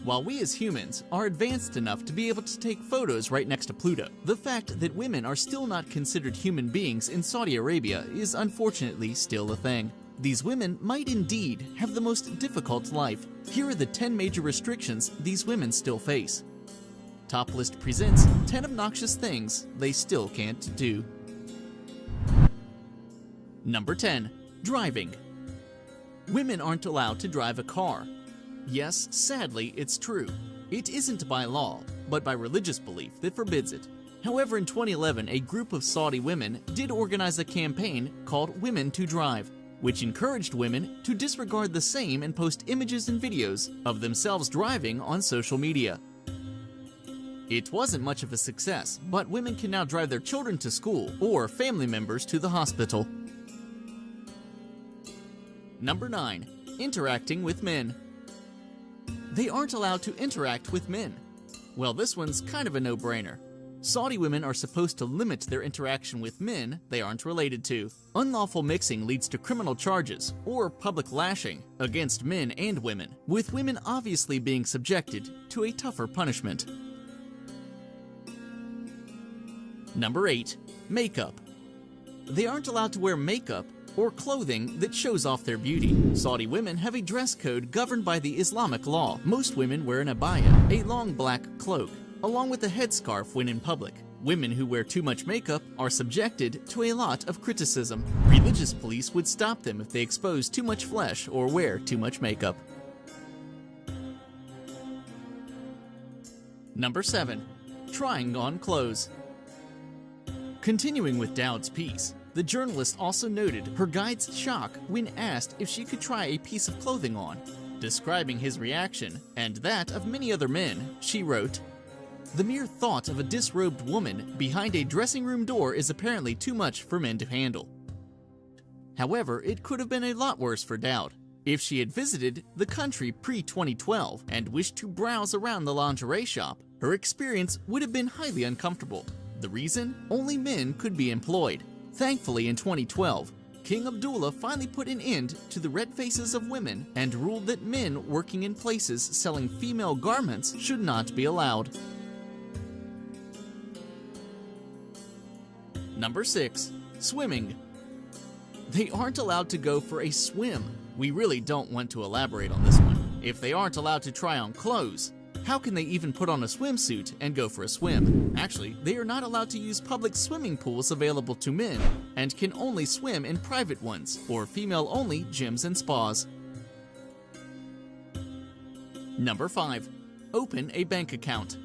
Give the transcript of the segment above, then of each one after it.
While we as humans are advanced enough to be able to take photos right next to Pluto, the fact that women are still not considered human beings in Saudi Arabia is unfortunately still a thing. These women might indeed have the most difficult life. Here are the 10 major restrictions these women still face. Top List presents 10 obnoxious things they still can't do. Number 10. Driving. Women aren't allowed to drive a car. Yes, sadly, it's true. It isn't by law, but by religious belief that forbids it. However, in 2011, a group of Saudi women did organize a campaign called Women to Drive, which encouraged women to disregard the same and post images and videos of themselves driving on social media. It wasn't much of a success, but women can now drive their children to school or family members to the hospital. Number 9. Interacting with men. They aren't allowed to interact with men. Well, this one's kind of a no-brainer. Saudi women are supposed to limit their interaction with men they aren't related to. Unlawful mixing leads to criminal charges or public lashing against men and women, with women obviously being subjected to a tougher punishment. Number 8. Makeup. They aren't allowed to wear makeup or clothing that shows off their beauty. Saudi women have a dress code governed by the Islamic law. Most women wear an abaya, a long black cloak, along with a headscarf when in public. Women who wear too much makeup are subjected to a lot of criticism. Religious police would stop them if they expose too much flesh or wear too much makeup. Number 7. Trying on clothes. Continuing with Dowd's piece, the journalist also noted her guide's shock when asked if she could try a piece of clothing on. Describing his reaction, and that of many other men, she wrote, "The mere thought of a disrobed woman behind a dressing room door is apparently too much for men to handle." However, it could have been a lot worse for Dowd. If she had visited the country pre-2012 and wished to browse around the lingerie shop, her experience would have been highly uncomfortable. The reason? Only men could be employed. Thankfully, in 2012, King Abdullah finally put an end to the red faces of women and ruled that men working in places selling female garments should not be allowed. Number 6. Swimming. They aren't allowed to go for a swim. We really don't want to elaborate on this one. If they aren't allowed to try on clothes, how can they even put on a swimsuit and go for a swim? Actually, they are not allowed to use public swimming pools available to men and can only swim in private ones or female-only gyms and spas. Number 5. Open a bank account.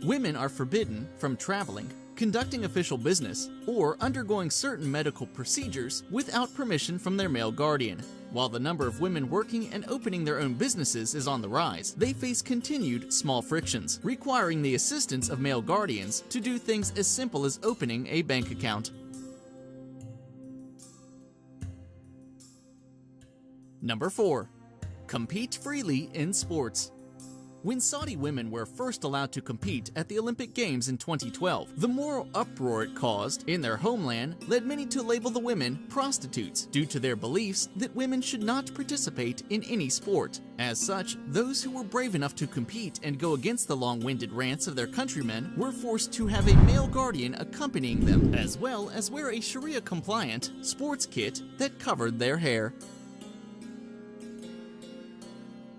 Women are forbidden from traveling, conducting official business, or undergoing certain medical procedures without permission from their male guardian. While the number of women working and opening their own businesses is on the rise, they face continued small frictions, requiring the assistance of male guardians to do things as simple as opening a bank account. Number 4. Compete freely in sports. When Saudi women were first allowed to compete at the Olympic Games in 2012, the moral uproar it caused in their homeland led many to label the women prostitutes due to their beliefs that women should not participate in any sport. As such, those who were brave enough to compete and go against the long-winded rants of their countrymen were forced to have a male guardian accompanying them, as well as wear a Sharia-compliant sports kit that covered their hair.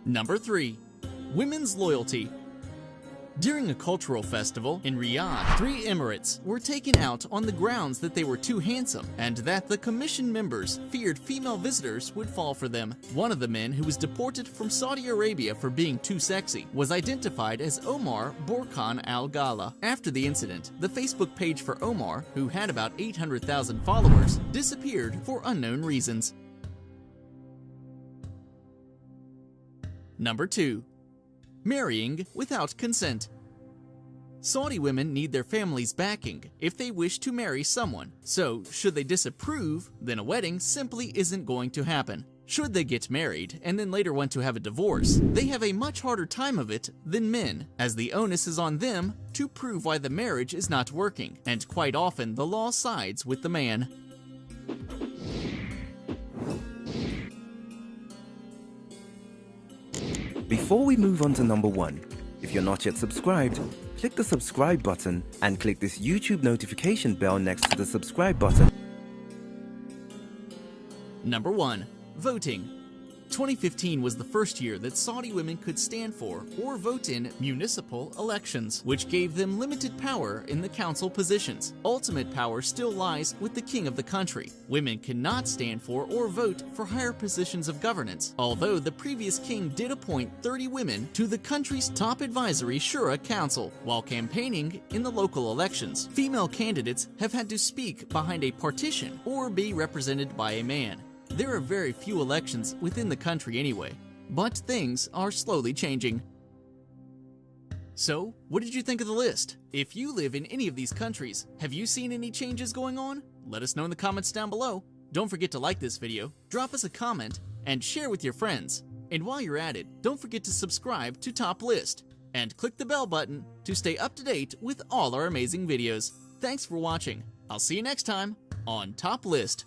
Number 3. Women's loyalty. During a cultural festival in Riyadh, 3 Emirates were taken out on the grounds that they were too handsome and that the commission members feared female visitors would fall for them. One of the men, who was deported from Saudi Arabia for being too sexy, was identified as Omar Borkan Al-Ghala. After the incident, the Facebook page for Omar, who had about 800,000 followers, disappeared for unknown reasons. Number 2. Marrying without consent. Saudi women need their family's backing if they wish to marry someone, so should they disapprove, then a wedding simply isn't going to happen. Should they get married and then later want to have a divorce, they have a much harder time of it than men, as the onus is on them to prove why the marriage is not working, and quite often the law sides with the man. Before we move on to number 1, if you're not yet subscribed, click the subscribe button and click this YouTube notification bell next to the subscribe button. Number 1. Voting. 2015 was the first year that Saudi women could stand for or vote in municipal elections, which gave them limited power in the council positions. Ultimate power still lies with the king of the country. Women cannot stand for or vote for higher positions of governance, although the previous king did appoint 30 women to the country's top advisory Shura Council. While campaigning in the local elections, female candidates have had to speak behind a partition or be represented by a man. There are very few elections within the country anyway, but things are slowly changing. So, what did you think of the list? If you live in any of these countries, have you seen any changes going on? Let us know in the comments down below. Don't forget to like this video, drop us a comment, and share with your friends. And while you're at it, don't forget to subscribe to Top List, and click the bell button to stay up to date with all our amazing videos. Thanks for watching. I'll see you next time on Top List.